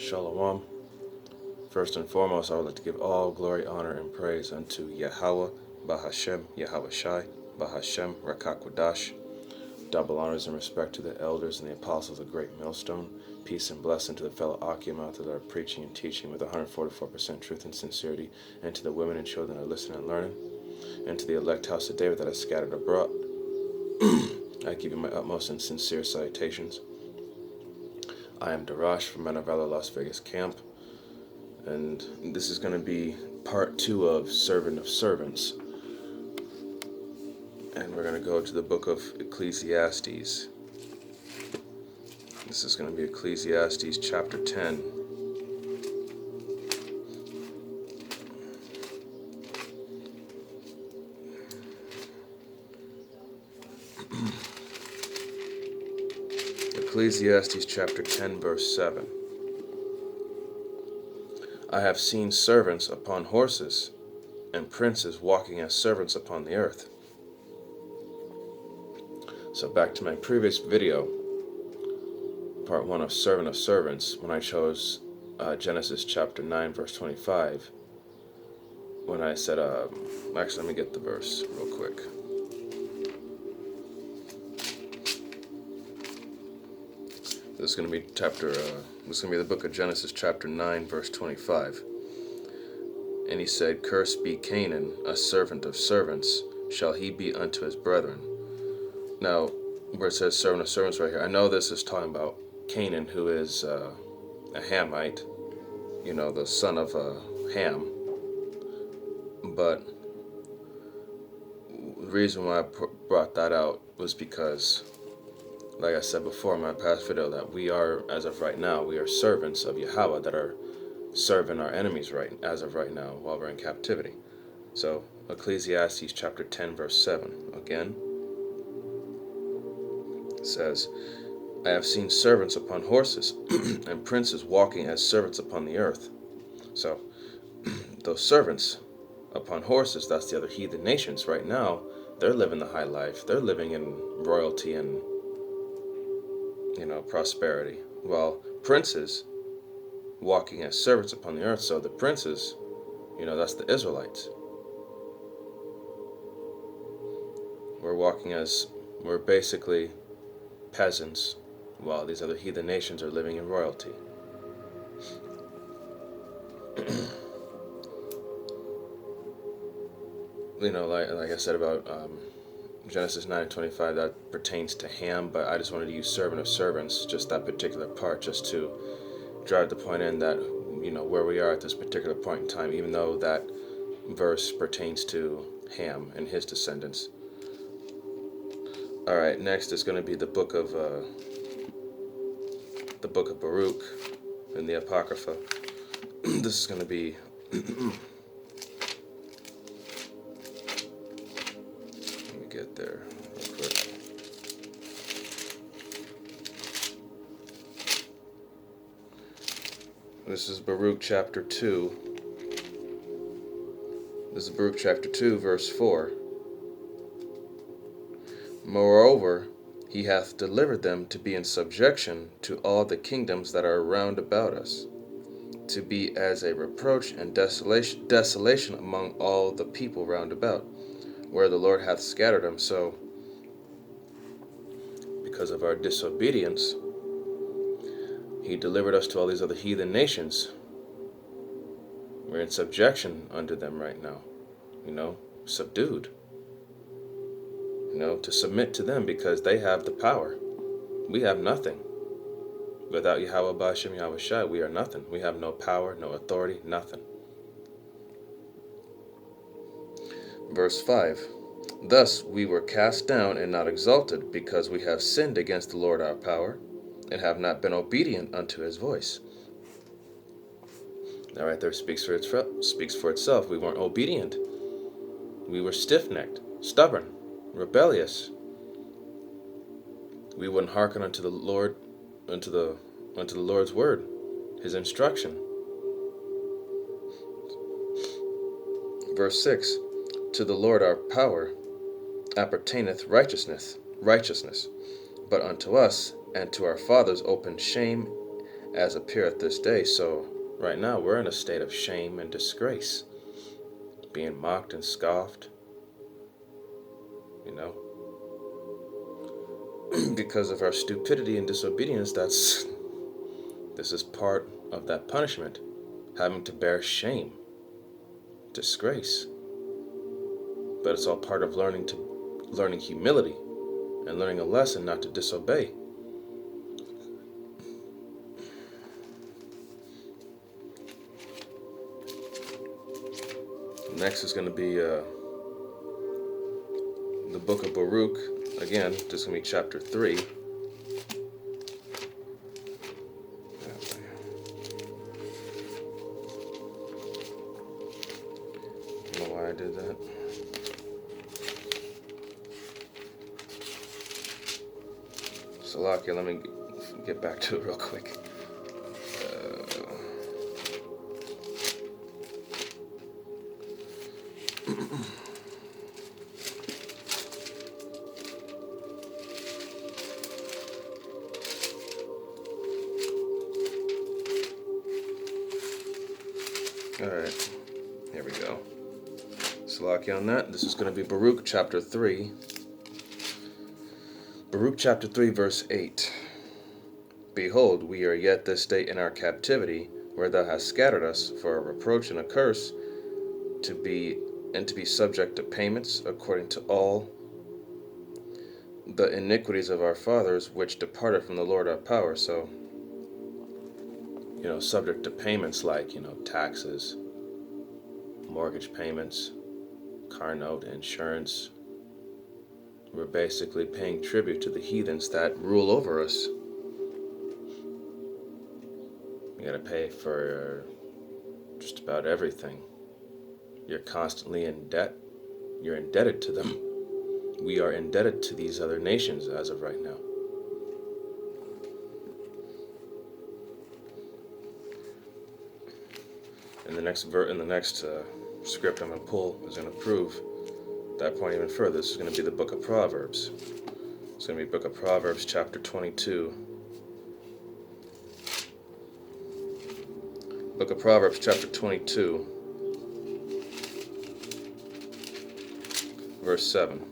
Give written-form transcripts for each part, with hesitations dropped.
Shalom. First and foremost, I would like to give all glory, honor, and praise unto Yahweh, Bahashem, Yahweh Shai, Bahashem, Rakakwadash. Double honors and respect to the elders and the apostles of the Great Millstone. Peace and blessing to the fellow Akimat that are preaching and teaching with 144% truth and sincerity, and to the women and children that are listening and learning, and to the elect house of David that are scattered abroad. I give you my utmost and sincere salutations. I am Darash from Men of Valor Las Vegas Camp, and this is going to be part 2 of Servant of Servants. And we're going to go to the book of Ecclesiastes. This is going to be Ecclesiastes chapter 10. Ecclesiastes chapter 10, verse 7. I have seen servants upon horses, and princes walking as servants upon the earth. So back to my previous video, part 1 of Servant of Servants, when I chose Genesis chapter 9, verse 25, when I said, actually let me get the verse real quick. This is going to be the book of Genesis chapter 9, verse 25. And he said, Cursed be Canaan, a servant of servants, shall he be unto his brethren. Now, where it says servant of servants right here, I know this is talking about Canaan, who is a Hamite, the son of Ham. But the reason why I brought that out was because, like I said before in my past video, that we are, as of right now, we are servants of Yahweh that are serving our enemies as of right now while we're in captivity. So, Ecclesiastes chapter 10, verse 7, again, it says, I have seen servants upon horses and princes walking as servants upon the earth. So, those servants upon horses, that's the other heathen nations right now, they're living the high life. They're living in royalty and prosperity, while princes walking as servants upon the earth. So the princes, that's the Israelites. We're basically peasants, while these other heathen nations are living in royalty. Like I said about Genesis 9:25, that pertains to Ham, but I just wanted to use servant of servants, just that particular part, just to drive the point in that, where we are at this particular point in time, even though that verse pertains to Ham and his descendants. Alright, next is going to be the book of Baruch in the Apocrypha. This is going to be get there real quick. This is Baruch chapter 2. This is Baruch chapter 2, verse 4. Moreover, he hath delivered them to be in subjection to all the kingdoms that are round about us, to be as a reproach and desolation among all the people round about, where the Lord hath scattered them. So, because of our disobedience, he delivered us to all these other heathen nations. We're in subjection unto them right now, subdued, to submit to them because they have the power. We have nothing. Without Yahweh Ba'ashem Yahweh Shai, we are nothing. We have no power, no authority, nothing. Verse 5. Thus we were cast down and not exalted, because we have sinned against the Lord our power, and have not been obedient unto his voice. That right there speaks for itself. We weren't obedient. We were stiff-necked, stubborn, rebellious. We wouldn't hearken unto the Lord, unto the Lord's word, his instruction. Verse 6. To the Lord our power appertaineth righteousness, but unto us and to our fathers open shame as appeareth this day. So right now we're in a state of shame and disgrace, being mocked and scoffed, because of our stupidity and disobedience. This is part of that punishment, having to bear shame, disgrace. But it's all part of learning humility and learning a lesson not to disobey. Next is going to be the book of Baruch. Again, this is going to be chapter 3. I don't know why I did that. Salakia, let me get back to it real quick. Alright, here we go. Salakia on that. This is going to be Baruch chapter 3. Baruch chapter 3, verse 8. Behold, we are yet this day in our captivity, where thou hast scattered us for a reproach and a curse, to be subject to payments according to all the iniquities of our fathers, which departed from the Lord our power. So, subject to payments like, taxes, mortgage payments, car note, insurance. We're basically paying tribute to the heathens that rule over us. You gotta pay for just about everything. You're constantly in debt. You're indebted to them. We are indebted to these other nations as of right now. In the next script I'm going to pull is going to prove that point even further. This is going to be the book of Proverbs. It's going to be book of Proverbs chapter 22. Book of Proverbs chapter 22, verse 7.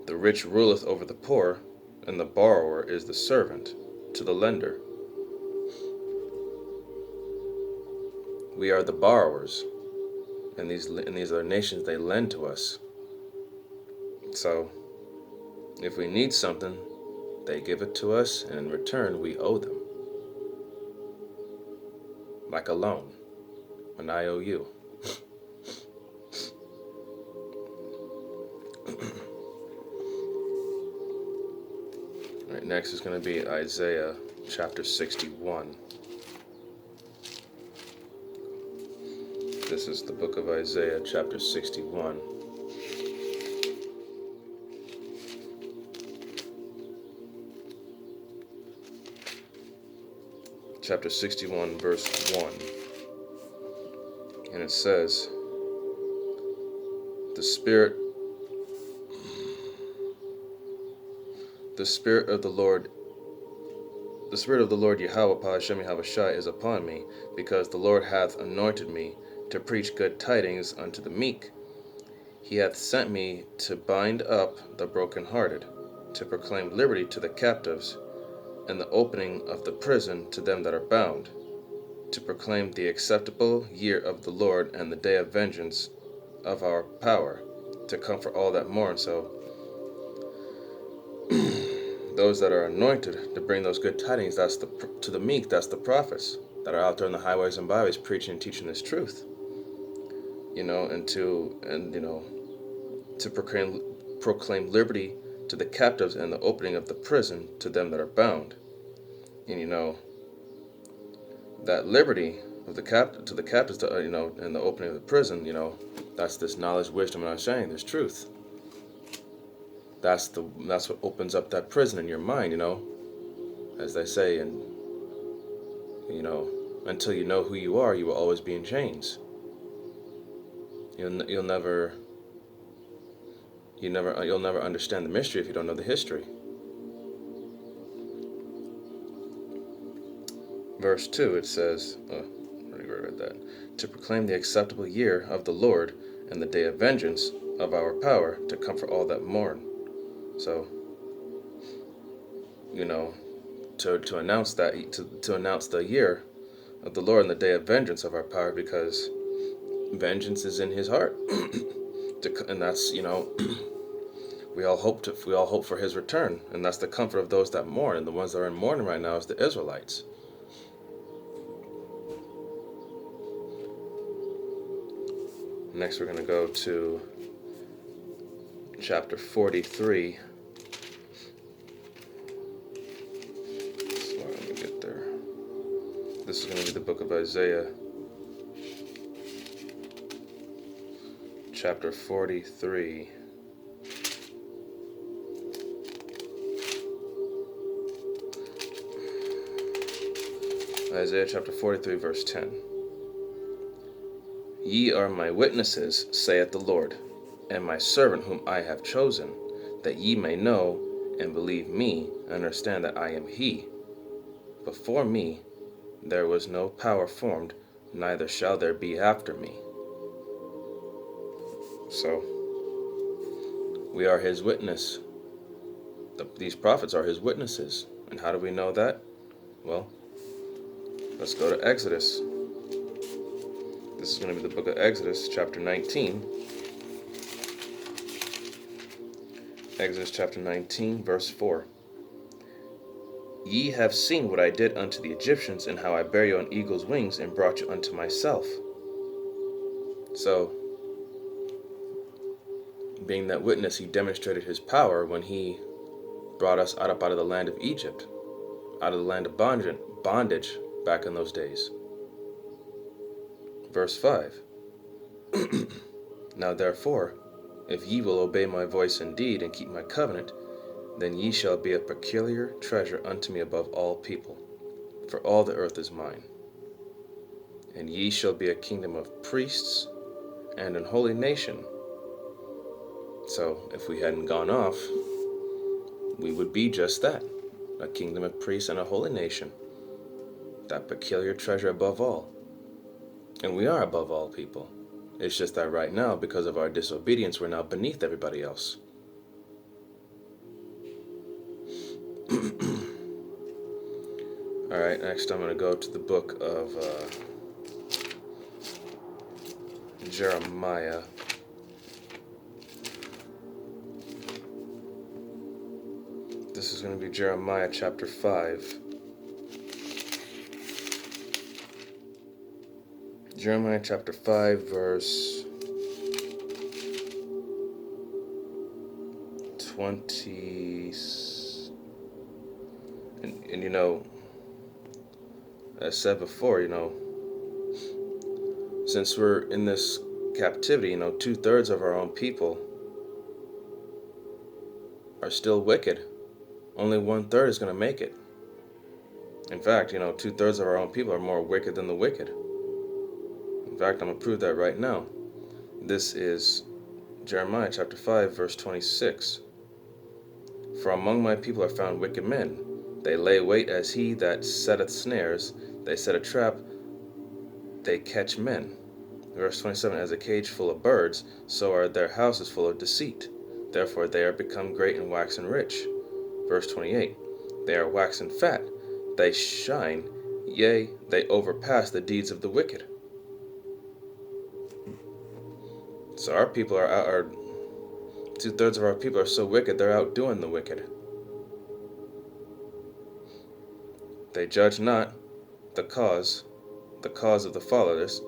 The rich ruleth over the poor, and the borrower is the servant to the lender. We are the borrowers, and these other nations, they lend to us. So, if we need something, they give it to us, and in return, we owe them. Like a loan, an IOU. All right, next is going to be Isaiah chapter 61. This is the book of Isaiah, chapter 61. Chapter 61, verse 1. And it says, The Spirit of the Lord Yahweh Hashem Yahavashai is upon me, because the Lord hath anointed me to preach good tidings unto the meek. He hath sent me to bind up the brokenhearted, to proclaim liberty to the captives, and the opening of the prison to them that are bound, to proclaim the acceptable year of the Lord and the day of vengeance of our power, to comfort all that mourn. So, those that are anointed to bring those good tidings, to the meek, that's the prophets that are out there in the highways and byways preaching and teaching this truth. To proclaim liberty to the captives and the opening of the prison to them that are bound. And that liberty of the to the captives, and the opening of the prison, that's this knowledge, wisdom, and understanding, this truth. That's what opens up that prison in your mind, as they say, and until you know who you are, you will always be in chains. You'll never understand the mystery if you don't know the history. verse 2, it says, I already read that, to proclaim the acceptable year of the Lord and the day of vengeance of our power, to comfort all that mourn. So, to announce that, to announce the year of the Lord and the day of vengeance of our power, because vengeance is in His heart, and that's we all hope for His return, and that's the comfort of those that mourn, and the ones that are in mourning right now is the Israelites. Next, we're going to go to chapter 43. So let me get there. This is going to be the book of Isaiah, chapter 43. Isaiah chapter 43, verse 10. Ye are my witnesses, saith the Lord, and my servant whom I have chosen, that ye may know and believe me, and understand that I am He. Before me there was no power formed, neither shall there be after me. So, we are His witness. These prophets are His witnesses. And how do we know that? Well, let's go to Exodus. This is going to be the book of Exodus, chapter 19. Exodus chapter 19, verse 4. Ye have seen what I did unto the Egyptians, and how I bare you on eagle's wings, and brought you unto myself. So, being that witness, He demonstrated His power when He brought us out of the land of Egypt, out of the land of bondage back in those days. Verse 5. Now therefore, if ye will obey my voice indeed, and keep my covenant, then ye shall be a peculiar treasure unto me above all people, for all the earth is mine. And ye shall be a kingdom of priests and an holy nation. So, if we hadn't gone off, we would be just that, a kingdom of priests and a holy nation, that peculiar treasure above all. And we are above all people. It's just that right now, because of our disobedience, we're now beneath everybody else. Alright, next I'm going to go to the book of Jeremiah. This is going to be Jeremiah chapter 5. Jeremiah chapter 5, verse 20. And as I said before, since we're in this captivity, 2/3 of our own people are still wicked. Only 1/3 is going to make it. In fact, 2/3 of our own people are more wicked than the wicked. In fact, I'm going to prove that right now. This is Jeremiah chapter 5, verse 26. For among my people are found wicked men. They lay wait as he that setteth snares. They set a trap. They catch men. Verse 27. As a cage full of birds, so are their houses full of deceit. Therefore they are become great and waxen rich. Verse 28. They are waxen fat. They shine. Yea, they overpass the deeds of the wicked. So our people are 2/3 of our people are so wicked, they're outdoing the wicked. They judge not the cause of the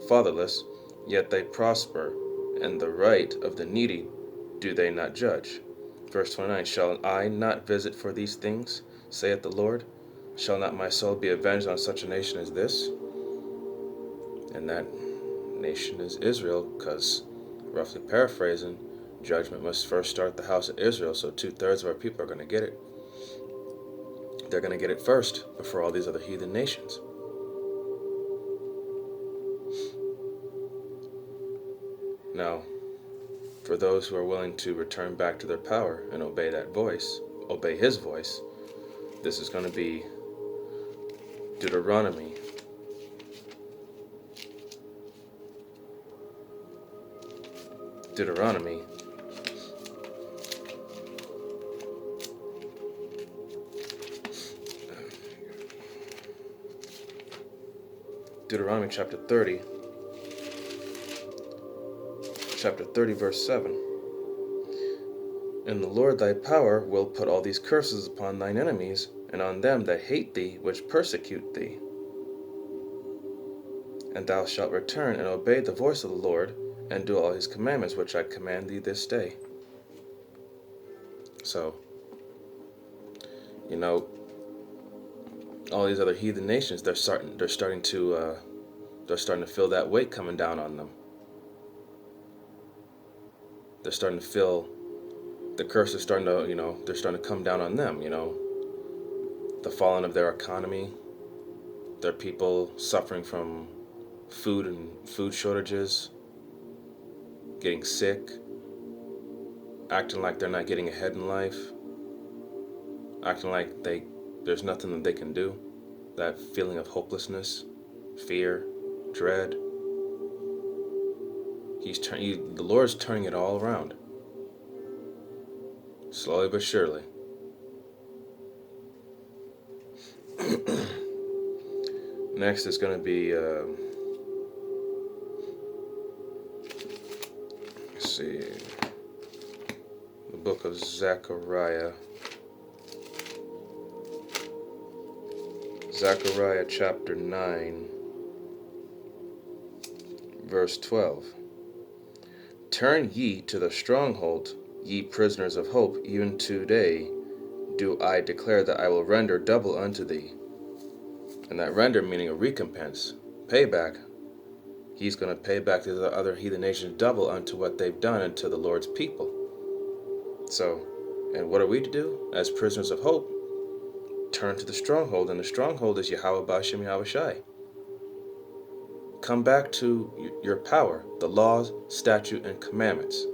fatherless, yet they prosper, and the right of the needy do they not judge. Verse 29, shall I not visit for these things, saith the Lord? Shall not my soul be avenged on such a nation as this? And that nation is Israel, because, roughly paraphrasing, judgment must first start the house of Israel, so 2/3 of our people are going to get it. They're going to get it first before all these other heathen nations. Now, for those who are willing to return back to their power and obey His voice, this is going to be Deuteronomy Deuteronomy chapter 30, verse 7. And the Lord thy power will put all these curses upon thine enemies, and on them that hate thee, which persecute thee. And thou shalt return and obey the voice of the Lord, and do all his commandments which I command thee this day. So, all these other heathen nations, they're starting to feel that weight coming down on them. They're starting to feel the curse is starting to, they're starting to come down on them. The falling of their economy, their people suffering from food shortages, getting sick, acting like they're not getting ahead in life, acting like there's nothing that they can do. That feeling of hopelessness, fear, dread. The Lord's turning it all around, slowly but surely. Next is going to be, let's see, the book of Zechariah. Zechariah chapter 9, verse 12. Turn ye to the stronghold, ye prisoners of hope, even today do I declare that I will render double unto thee. And that render meaning a recompense, payback. He's going to pay back to the other heathen nations double unto what they've done unto the Lord's people. So, and what are we to do as prisoners of hope? Turn to the stronghold, and the stronghold is Yahweh B'Hashem Yahweh Shai. Come back to your power, the laws, statute, and commandments.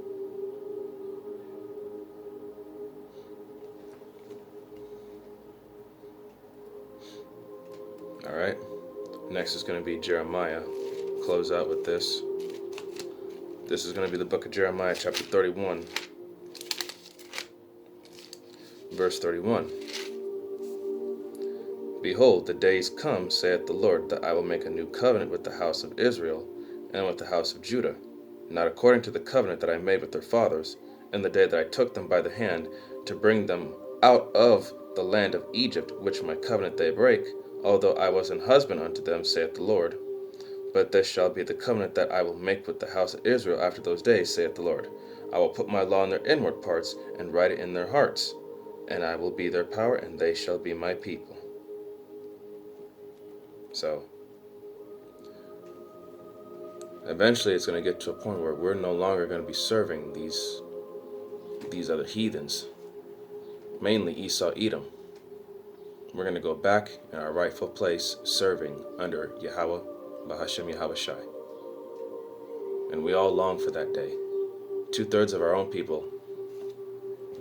Alright, next is going to be Jeremiah. Close out with this. This is going to be the book of Jeremiah, chapter 31, verse 31. Behold, the days come, saith the Lord, that I will make a new covenant with the house of Israel and with the house of Judah, not according to the covenant that I made with their fathers, in the day that I took them by the hand to bring them out of the land of Egypt, which my covenant they break, although I was an husband unto them, saith the Lord. But this shall be the covenant that I will make with the house of Israel after those days, saith the Lord. I will put my law in their inward parts, and write it in their hearts, and I will be their power, and they shall be my people. So, eventually it's going to get to a point where we're no longer going to be serving these other heathens, mainly Esau, Edom. We're going to go back in our rightful place, serving under Yahweh B'Hashem Yahweh Shai. And we all long for that day. 2/3 of our own people,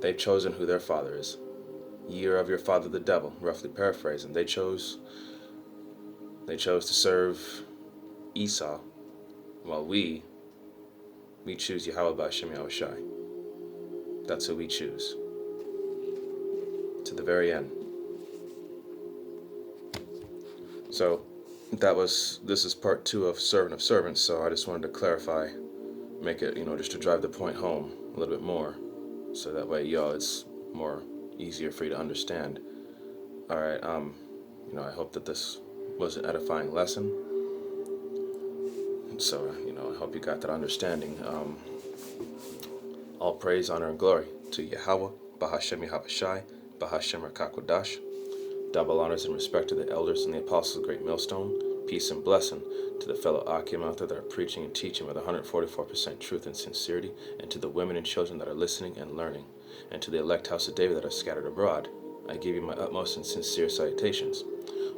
they've chosen who their father is. Ye are of your father the devil, roughly paraphrasing. They chose to serve Esau, while we choose Yahweh B'Hashem Yahweh Shai. That's who we choose. To the very end. So, this is part 2 of Servant of Servants, so I just wanted to clarify, make it, just to drive the point home a little bit more, so that way, it's more easier for you to understand. Alright, I hope that this was an edifying lesson. So, I hope you got that understanding. All praise, honor, and glory to Yahweh, B'Hashem Yahweh Shai, B'Hashem Rakakwadash. Double honors and respect to the elders and the apostles of the Great Millstone. Peace and blessing to the fellow Akim out there that are preaching and teaching with 144% truth and sincerity, and to the women and children that are listening and learning, and to the elect house of David that are scattered abroad. I give you my utmost and sincere salutations.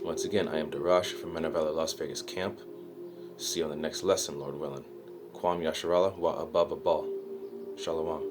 Once again, I am Darash from Men of Valor Las Vegas Camp. See you on the next lesson, Lord willing. Kwam Yasharallah wa Ababa Bal. Shalom.